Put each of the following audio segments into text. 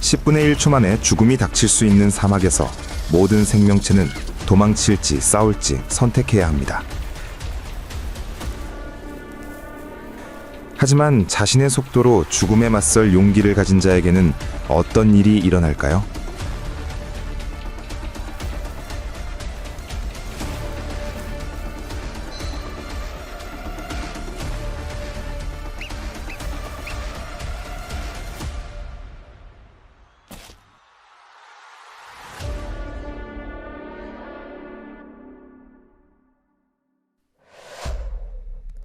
10분의 1초 만에 죽음이 닥칠 수 있는 사막에서 모든 생명체는 도망칠지 싸울지 선택해야 합니다. 하지만 자신의 속도로 죽음에 맞설 용기를 가진 자에게는 어떤 일이 일어날까요?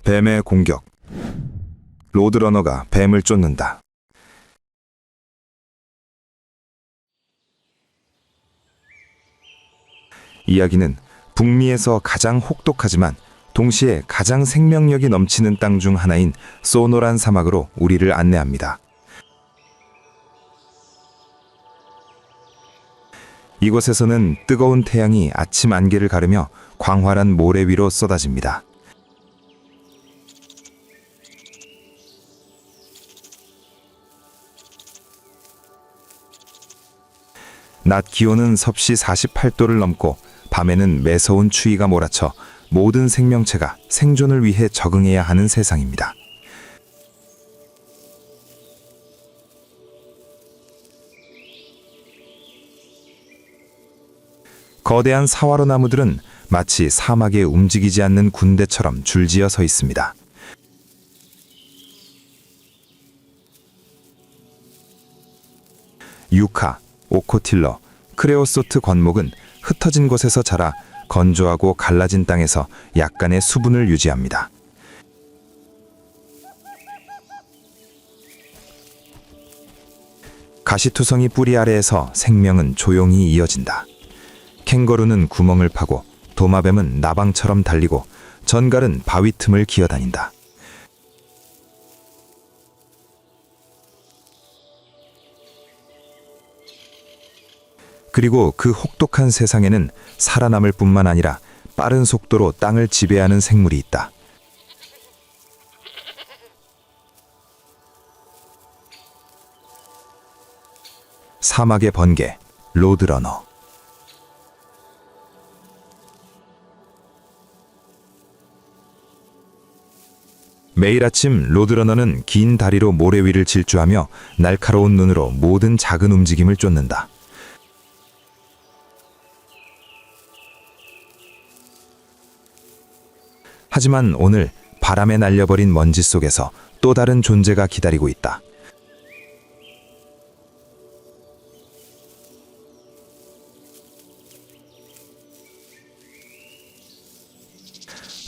뱀의 공격. 로드러너가 뱀을 쫓는다. 이야기는 북미에서 가장 혹독하지만 동시에 가장 생명력이 넘치는 땅 중 하나인 소노란 사막으로 우리를 안내합니다. 이곳에서는 뜨거운 태양이 아침 안개를 가르며 광활한 모래 위로 쏟아집니다. 낮 기온은 섭씨 48도를 넘고 밤에는 매서운 추위가 몰아쳐 모든 생명체가 생존을 위해 적응해야 하는 세상입니다. 거대한 사화로 나무들은 마치 사막에 움직이지 않는 군대처럼 줄지어 서 있습니다. 유카, 오코틸러, 크레오소트 관목은 흩어진 곳에서 자라 건조하고 갈라진 땅에서 약간의 수분을 유지합니다. 가시투성이 뿌리 아래에서 생명은 조용히 이어진다. 캥거루는 구멍을 파고 도마뱀은 나방처럼 달리고 전갈은 바위 틈을 기어다닌다. 그리고 그 혹독한 세상에는 살아남을 뿐만 아니라 빠른 속도로 땅을 지배하는 생물이 있다. 사막의 번개, 로드러너. 매일 아침 로드러너는 긴 다리로 모래 위를 질주하며 날카로운 눈으로 모든 작은 움직임을 쫓는다. 하지만 오늘 바람에 날려버린 먼지 속에서 또 다른 존재가 기다리고 있다.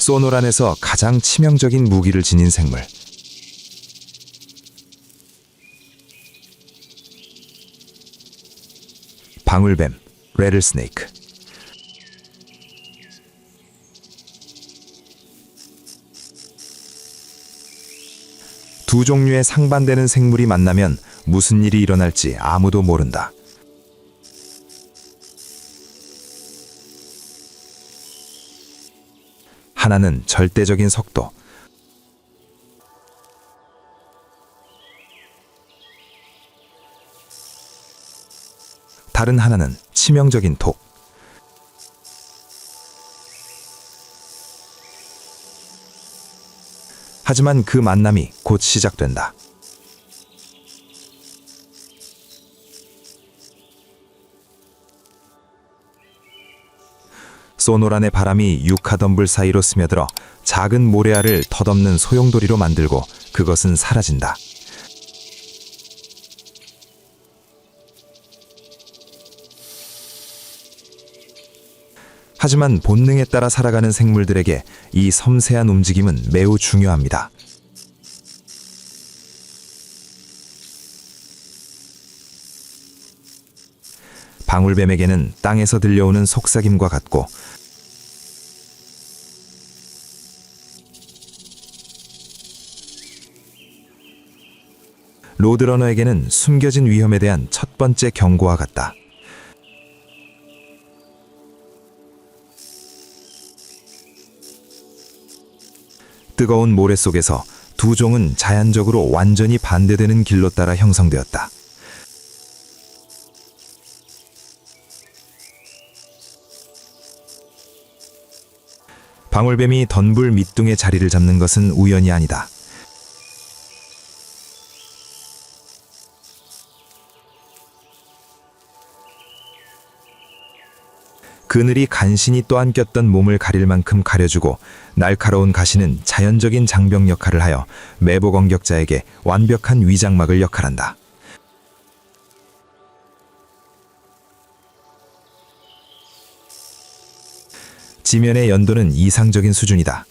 소노란에서 가장 치명적인 무기를 지닌 생물. 방울뱀, 레들스네이크. 두 종류의 상반되는 생물이 만나면 무슨 일이 일어날지 아무도 모른다. 하나는 절대적인 속도, 다른 하나는 치명적인 독. 하지만 그 만남이 곧 시작된다. 소노란의 바람이 유카덤불 사이로 스며들어 작은 모래알을 덧없는 소용돌이로 만들고 그것은 사라진다. 하지만 본능에 따라 살아가는 생물들에게 이 섬세한 움직임은 매우 중요합니다. 방울뱀에게는 땅에서 들려오는 속삭임과 같고 로드러너에게는 숨겨진 위험에 대한 첫 번째 경고와 같다. 뜨거운 모래 속에서 두 종은 자연적으로 완전히 반대되는 길로 따라 형성되었다. 방울뱀이 던불 밑둥에 자리를 잡는 것은 우연이 아니다. 그늘이 간신히 떠안겼던 몸을 가릴 만큼 가려주고 날카로운 가시는 자연적인 장벽 역할을 하여 매복 공격자에게 완벽한 위장막을 역할한다. 지면의 연도는 이상적인 수준이다.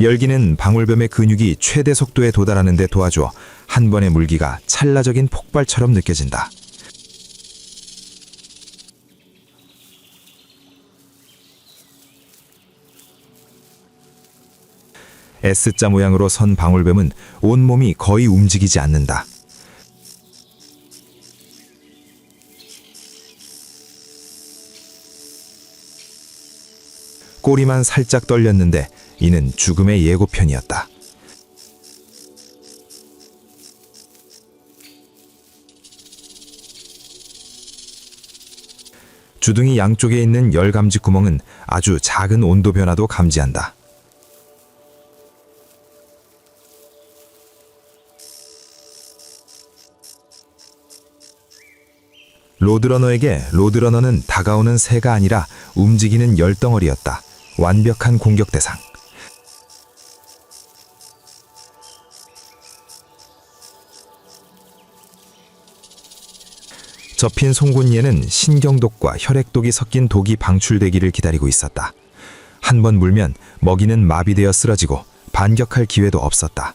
열기는 방울뱀의 근육이 최대 속도에 도달하는 데 도와주어 한 번의 물기가 찰나적인 폭발처럼 느껴진다. S자 모양으로 선 방울뱀은 온몸이 거의 움직이지 않는다. 꼬리만 살짝 떨렸는데 이는 죽음의 예고편이었다. 주둥이 양쪽에 있는 열감지 구멍은 아주 작은 온도 변화도 감지한다. 로드러너에게 로드러너는 다가오는 새가 아니라 움직이는 열덩어리였다. 완벽한 공격 대상. 접힌 송곳니에는 신경독과 혈액독이 섞인 독이 방출되기를 기다리고 있었다. 한 번 물면 먹이는 마비되어 쓰러지고 반격할 기회도 없었다.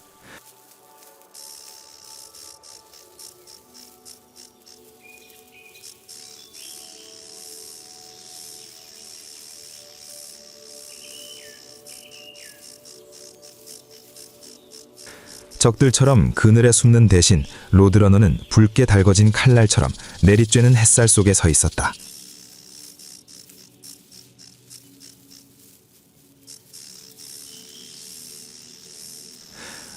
적들처럼 그늘에 숨는 대신 로드러너는 붉게 달궈진 칼날처럼 내리쬐는 햇살 속에 서 있었다.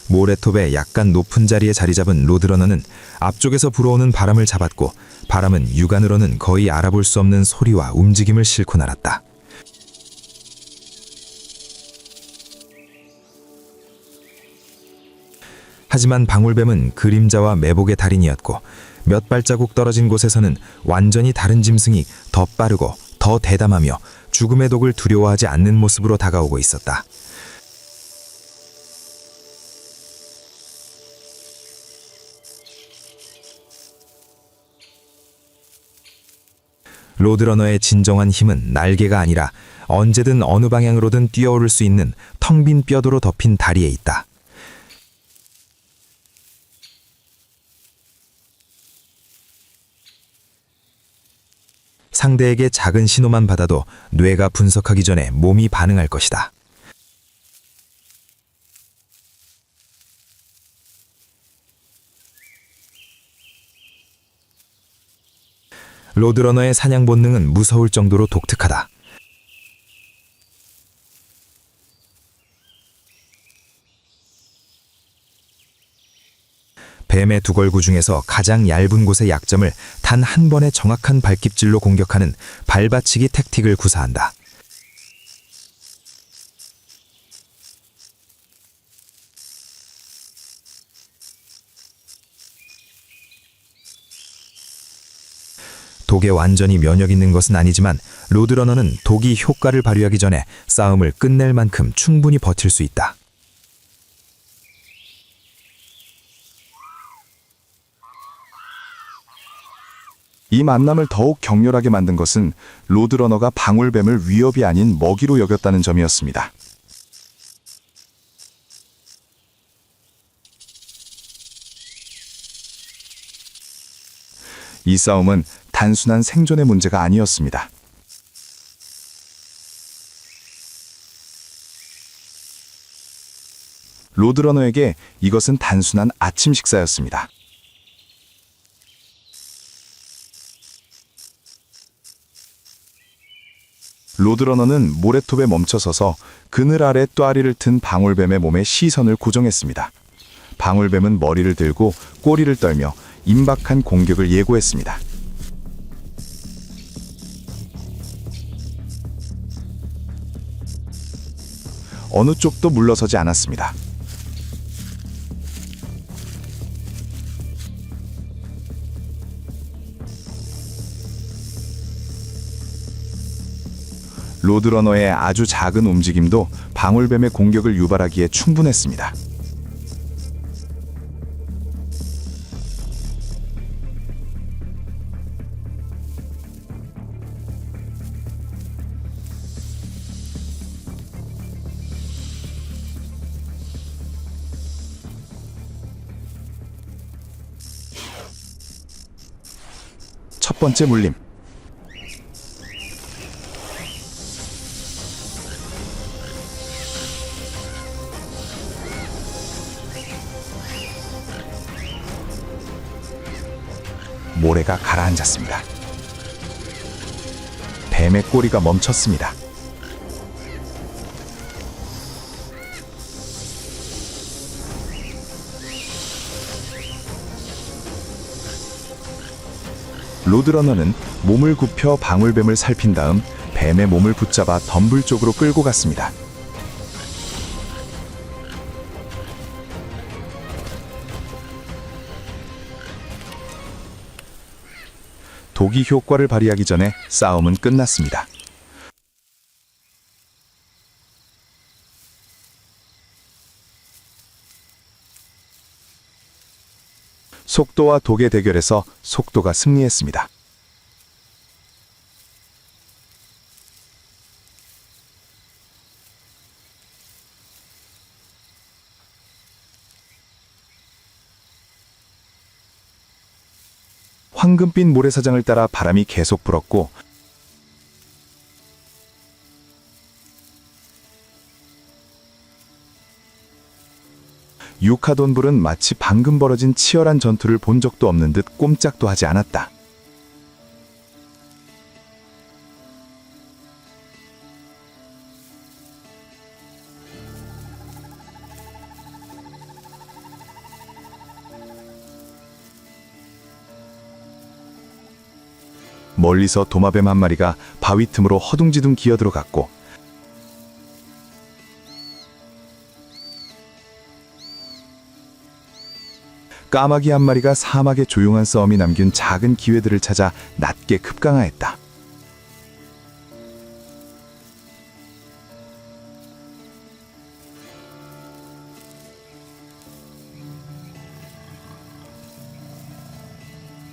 모래톱의 약간 높은 자리에 자리 잡은 로드러너는 앞쪽에서 불어오는 바람을 잡았고 바람은 육안으로는 거의 알아볼 수 없는 소리와 움직임을 싣고 날았다. 하지만 방울뱀은 그림자와 매복의 달인이었고 몇 발자국 떨어진 곳에서는 완전히 다른 짐승이 더 빠르고 더 대담하며 죽음의 독을 두려워하지 않는 모습으로 다가오고 있었다. 로드러너의 진정한 힘은 날개가 아니라 언제든 어느 방향으로든 뛰어오를 수 있는 텅 빈 뼈도로 덮인 다리에 있다. 상대에게 작은 신호만 받아도 뇌가 분석하기 전에 몸이 반응할 것이다. 로드러너의 사냥 본능은 무서울 정도로 독특하다. 뱀의 두걸구 중에서 가장 얇은 곳의 약점을 단 한 번의 정확한 발깁질로 공격하는 발받치기 택틱을 구사한다. 독에 완전히 면역 있는 것은 아니지만 로드러너는 독이 효과를 발휘하기 전에 싸움을 끝낼 만큼 충분히 버틸 수 있다. 이 만남을 더욱 격렬하게 만든 것은 로드러너가 방울뱀을 위협이 아닌 먹이로 여겼다는 점이었습니다. 이 싸움은 단순한 생존의 문제가 아니었습니다. 로드러너에게 이것은 단순한 아침 식사였습니다. 로드러너는 모래톱에 멈춰서서 그늘 아래 또아리를 튼 방울뱀의 몸에 시선을 고정했습니다. 방울뱀은 머리를 들고 꼬리를 떨며 임박한 공격을 예고했습니다. 어느 쪽도 물러서지 않았습니다. 로드러너의 아주 작은 움직임도 방울뱀의 공격을 유발하기에 충분했습니다. 첫 번째 물림. 모래가 가라앉았습니다. 뱀의 꼬리가 멈췄습니다. 로드러너는 몸을 굽혀 방울뱀을 살핀 다음 뱀의 몸을 붙잡아 덤불 쪽으로 끌고 갔습니다. 독이 효과를 발휘하기 전에 싸움은 끝났습니다. 속도와 독의 대결에서 속도가 승리했습니다. 황금빛 모래사장을 따라 바람이 계속 불었고 유카돈불은 마치 방금 벌어진 치열한 전투를 본 적도 없는 듯 꼼짝도 하지 않았다. 멀리서 도마뱀 한 마리가 바위 틈으로 허둥지둥 기어들어갔고 까마귀 한 마리가 사막의 조용한 싸움이 남긴 작은 기회들을 찾아 낮게 급강하했다.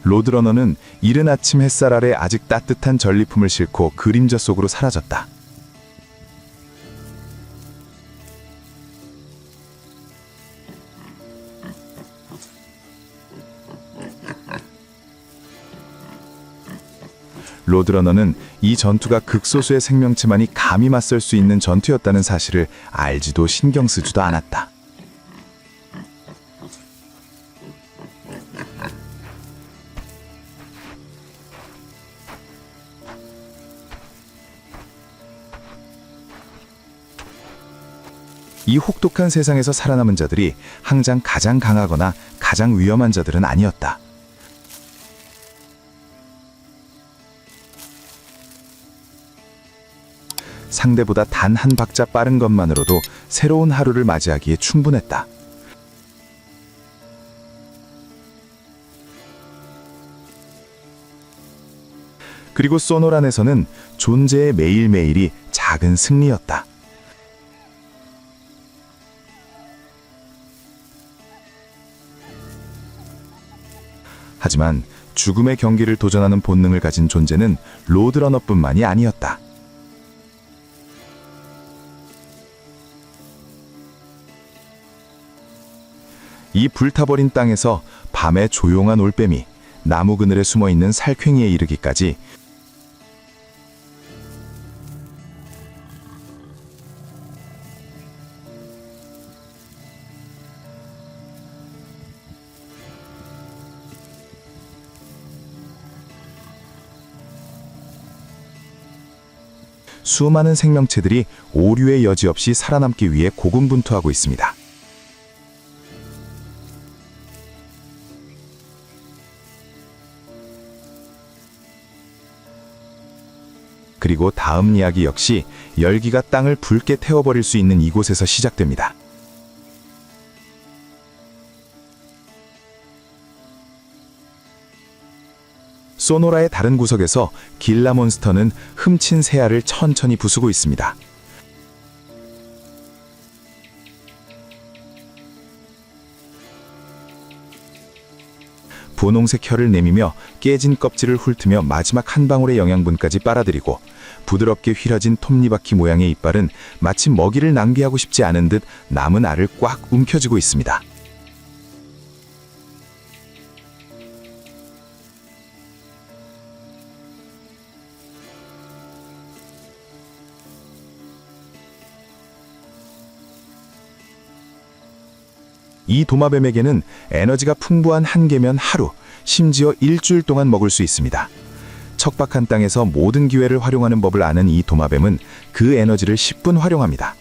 로드러너는 이른 아침 햇살 아래 아직 따뜻한 전리품을 싣고 그림자 속으로 사라졌다. 로드러너는 이 전투가 극소수의 생명체만이 감히 맞설 수 있는 전투였다는 사실을 알지도 신경 쓰지도 않았다. 이 혹독한 세상에서 살아남은 자들이 항상 가장 강하거나 가장 위험한 자들은 아니었다. 상대보다 단 한 박자 빠른 것만으로도 새로운 하루를 맞이하기에 충분했다. 그리고 소노란에서는 존재의 매일매일이 작은 승리였다. 하지만 죽음의 경기를 도전하는 본능을 가진 존재는 로드러너뿐만이 아니었다. 이 불타버린 땅에서 밤의 조용한 올빼미, 나무 그늘에 숨어있는 살쾡이에 이르기까지 수많은 생명체들이 오류의 여지 없이 살아남기 위해 고군분투하고 있습니다. 그리고 다음 이야기 역시 열기가 땅을 붉게 태워버릴 수 있는 이곳에서 시작됩니다. 소노라의 다른 구석에서 길라몬스터는 흠친 새알을 천천히 부수고 있습니다. 분홍색 혀를 내미며 깨진 껍질을 훑으며 마지막 한 방울의 영양분까지 빨아들이고, 부드럽게 휘려진 톱니바퀴 모양의 이빨은 마치 먹이를 낭비하고 싶지 않은 듯 남은 알을 꽉 움켜쥐고 있습니다. 이 도마뱀에게는 에너지가 풍부한 한 개면 하루, 심지어 일주일 동안 먹을 수 있습니다. 척박한 땅에서 모든 기회를 활용하는 법을 아는 이 도마뱀은 그 에너지를 10분 활용합니다.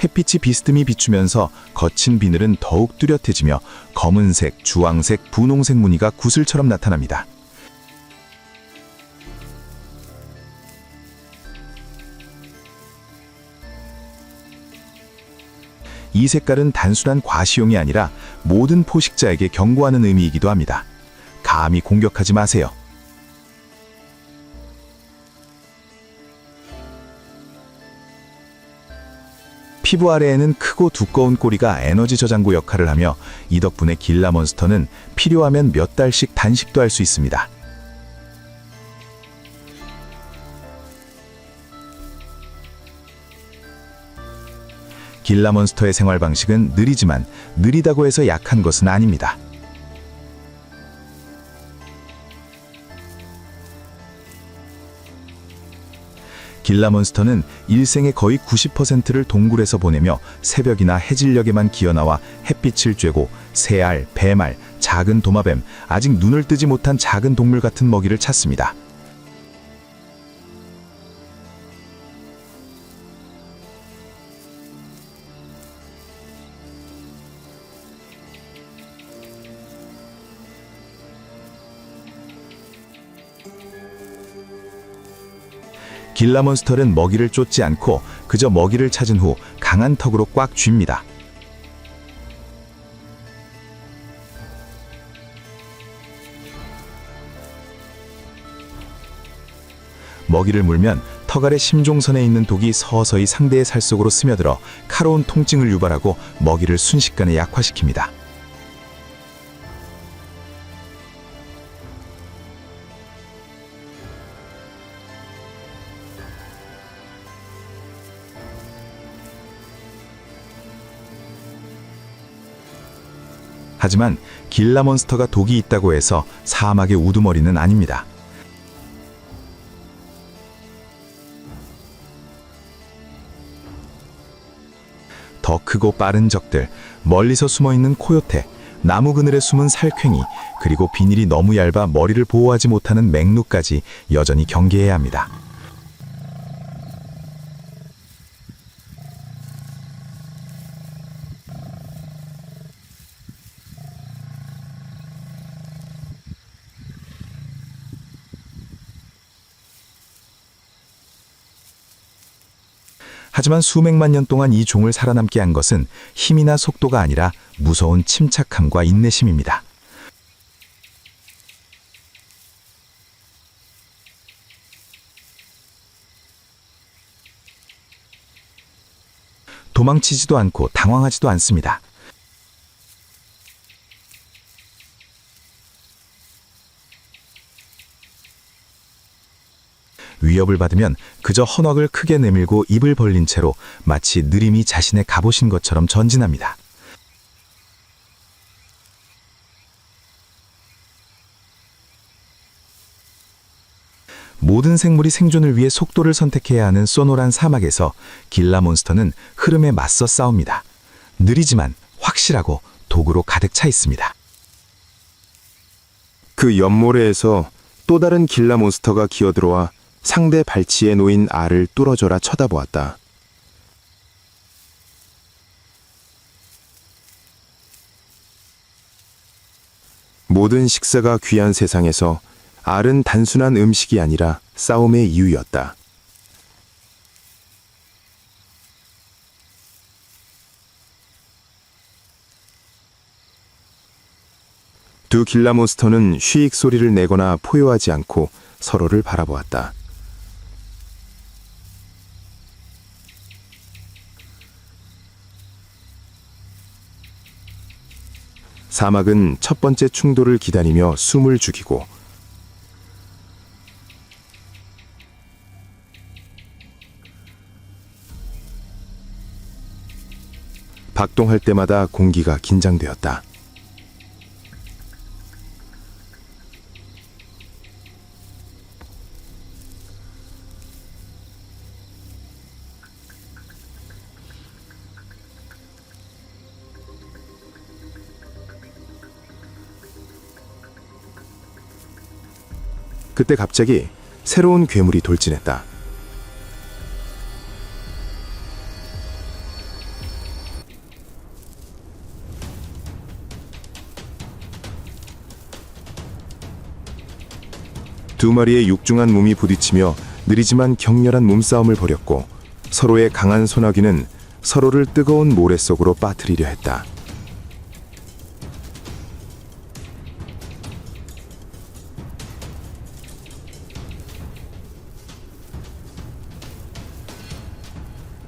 햇빛이 비스듬히 비추면서 거친 비늘은 더욱 뚜렷해지며 검은색, 주황색, 분홍색 무늬가 구슬처럼 나타납니다. 이 색깔은 단순한 과시용이 아니라 모든 포식자에게 경고하는 의미이기도 합니다. 감히 공격하지 마세요. 피부 아래에는 크고 두꺼운 꼬리가 에너지 저장고 역할을 하며, 이 덕분에 길라몬스터는 필요하면 몇 달씩 단식도 할 수 있습니다. 길라몬스터의 생활 방식은 느리지만 느리다고 해서 약한 것은 아닙니다. 길라몬스터는 일생의 거의 90%를 동굴에서 보내며 새벽이나 해질녘에만 기어나와 햇빛을 쬐고 새알, 뱀알, 작은 도마뱀, 아직 눈을 뜨지 못한 작은 동물 같은 먹이를 찾습니다. 길라몬스터는 먹이를 쫓지 않고 그저 먹이를 찾은 후 강한 턱으로 꽉 쥡니다. 먹이를 물면 턱 아래 심종선에 있는 독이 서서히 상대의 살 속으로 스며들어 카로운 통증을 유발하고 먹이를 순식간에 약화시킵니다. 하지만 길라몬스터가 독이 있다고 해서 사막의 우두머리는 아닙니다. 더 크고 빠른 적들, 멀리서 숨어있는 코요테, 나무 그늘에 숨은 살쾡이, 그리고 비닐이 너무 얇아 머리를 보호하지 못하는 맹루까지 여전히 경계해야 합니다. 하지만 수백만 년 동안 이 종을 살아남게 한 것은 힘이나 속도가 아니라 무서운 침착함과 인내심입니다. 도망치지도 않고 당황하지도 않습니다. 위협을 받으면 그저 헌악을 크게 내밀고 입을 벌린 채로 마치 느림이 자신의 갑옷인 것처럼 전진합니다. 모든 생물이 생존을 위해 속도를 선택해야 하는 소노란 사막에서 길라몬스터는 흐름에 맞서 싸웁니다. 느리지만 확실하고 도구로 가득 차 있습니다. 그 옆모래에서 또 다른 길라몬스터가 기어들어와 상대 발치에 놓인 알을 뚫어져라 쳐다보았다. 모든 식사가 귀한 세상에서 알은 단순한 음식이 아니라 싸움의 이유였다. 두 길라몬스터는 쉬익 소리를 내거나 포효하지 않고 서로를 바라보았다. 사막은 첫 번째 충돌을 기다리며 숨을 죽이고 박동할 때마다 공기가 긴장되었다. 그때 갑자기 새로운 괴물이 돌진했다. 두 마리의 육중한 몸이 부딪히며 느리지만 격렬한 몸싸움을 벌였고 서로의 강한 소나기는 서로를 뜨거운 모래 속으로 빠뜨리려 했다.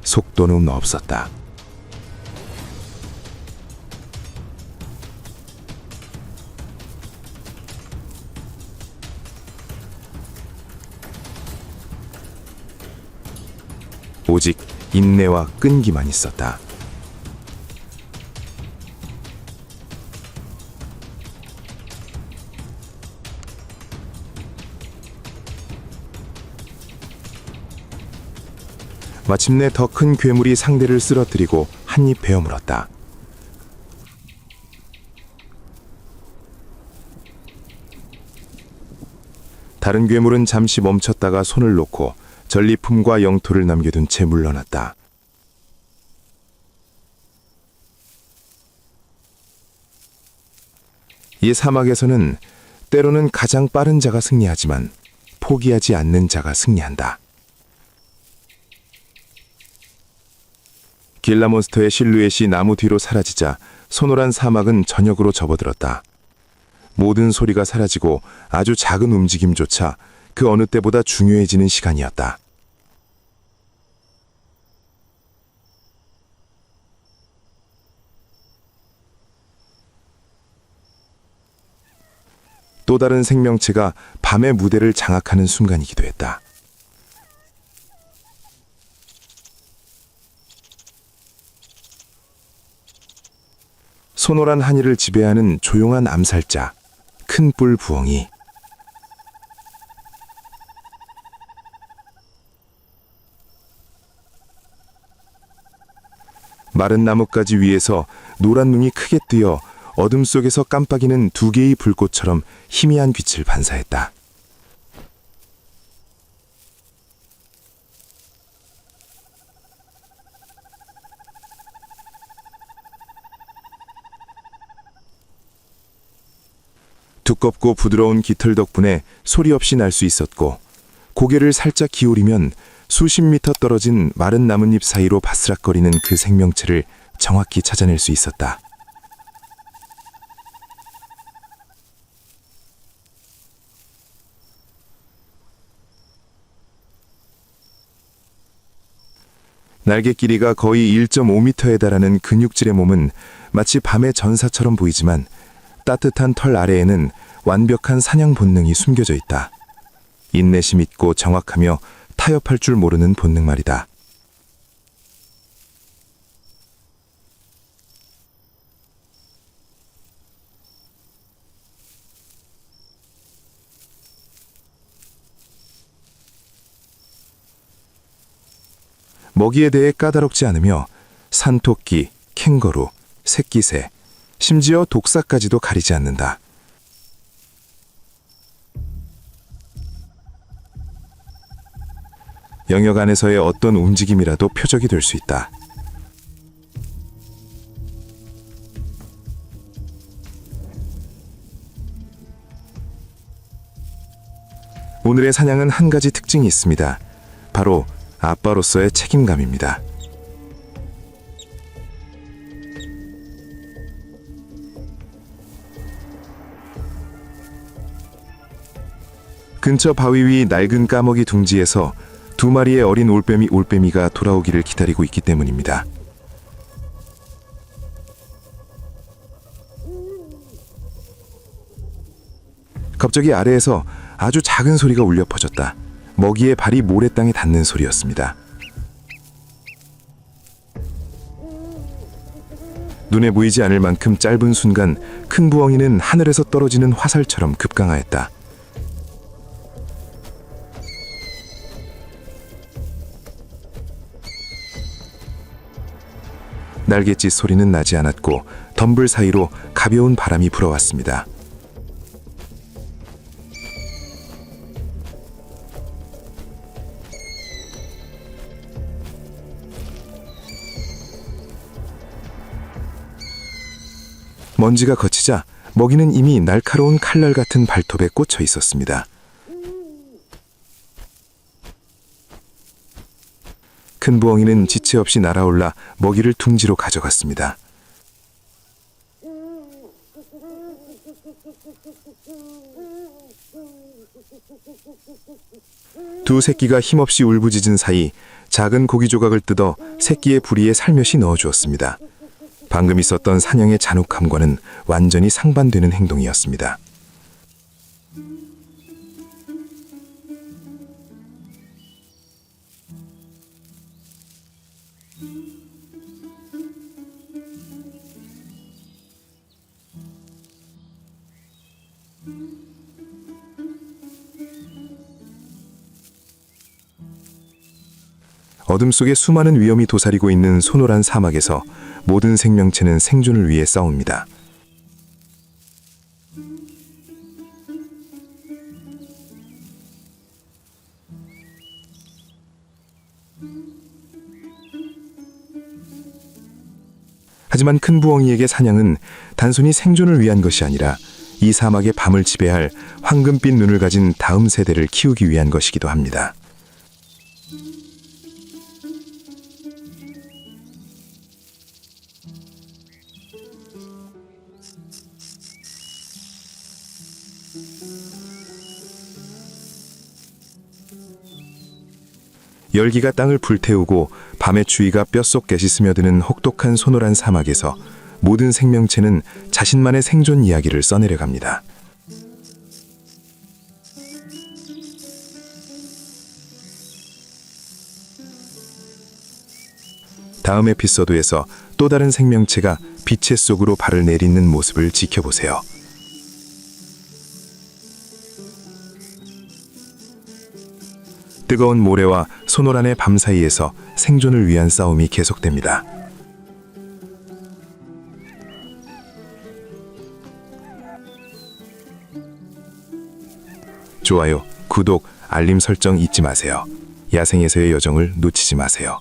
속도는 없었다. 오직 인내와 끈기만 있었다. 마침내 더 큰 괴물이 상대를 쓰러뜨리고 한입 베어물었다. 다른 괴물은 잠시 멈췄다가 손을 놓고 전리품과 영토를 남겨둔 채 물러났다. 이 사막에서는 때로는 가장 빠른 자가 승리하지만 포기하지 않는 자가 승리한다. 길라몬스터의 실루엣이 나무 뒤로 사라지자 소노란 사막은 저녁으로 접어들었다. 모든 소리가 사라지고 아주 작은 움직임조차 그 어느 때보다 중요해지는 시간이었다. 또 다른 생명체가 밤의 무대를 장악하는 순간이기도 했다. 소노란 하늘을 지배하는 조용한 암살자, 큰 뿔 부엉이. 마른 나뭇가지 위에서 노란 눈이 크게 뜨여 어둠 속에서 깜빡이는 두 개의 불꽃처럼 희미한 빛을 반사했다. 두껍고 부드러운 깃털 덕분에 소리 없이 날 수 있었고 고개를 살짝 기울이면 수십 미터 떨어진 마른 나뭇잎 사이로 바스락거리는 그 생명체를 정확히 찾아낼 수 있었다. 날개 길이가 거의 1.5m에 달하는 근육질의 몸은 마치 밤의 전사처럼 보이지만 따뜻한 털 아래에는 완벽한 사냥 본능이 숨겨져 있다. 인내심 있고 정확하며 타협할 줄 모르는 본능 말이다. 먹이에 대해 까다롭지 않으며 산토끼, 캥거루, 새끼새, 심지어 독사까지도 가리지 않는다. 영역 안에서의 어떤 움직임이라도 표적이 될 수 있다. 오늘의 사냥은 한 가지 특징이 있습니다. 바로 아빠로서의 책임감입니다. 근처 바위 위 낡은 까마귀 둥지에서 2마리의 어린 올빼미가 돌아오기를 기다리고 있기 때문입니다. 갑자기 아래에서 아주 작은 소리가 울려 퍼졌다. 먹이의 발이 모래땅에 닿는 소리였습니다. 눈에 보이지 않을 만큼 짧은 순간 큰 부엉이는 하늘에서 떨어지는 화살처럼 급강하였다. 날갯짓 소리는 나지 않았고 덤불 사이로 가벼운 바람이 불어왔습니다. 먼지가 걷히자 먹이는 이미 날카로운 칼날 같은 발톱에 꽂혀 있었습니다. 큰 부엉이는 지체 없이 날아올라 먹이를 둥지로 가져갔습니다. 두 새끼가 힘없이 울부짖은 사이 작은 고기 조각을 뜯어 새끼의 부리에 살며시 넣어주었습니다. 방금 있었던 사냥의 잔혹함과는 완전히 상반되는 행동이었습니다. 어둠 속에 수많은 위험이 도사리고 있는 소노란 사막에서 모든 생명체는 생존을 위해 싸웁니다. 하지만 큰 부엉이에게 사냥은 단순히 생존을 위한 것이 아니라 이 사막의 밤을 지배할 황금빛 눈을 가진 다음 세대를 키우기 위한 것이기도 합니다. 열기가 땅을 불태우고 밤의 추위가 뼛속까지 스며드는 혹독한 소노란 사막에서 모든 생명체는 자신만의 생존 이야기를 써내려갑니다. 다음 에피소드에서 또 다른 생명체가 빛의 속으로 발을 내딛는 모습을 지켜보세요. 뜨거운 모래와 소노란의 밤 사이에서 생존을 위한 싸움이 계속됩니다. 좋아요, 구독, 알림 설정 잊지 마세요. 야생에서의 여정을 놓치지 마세요.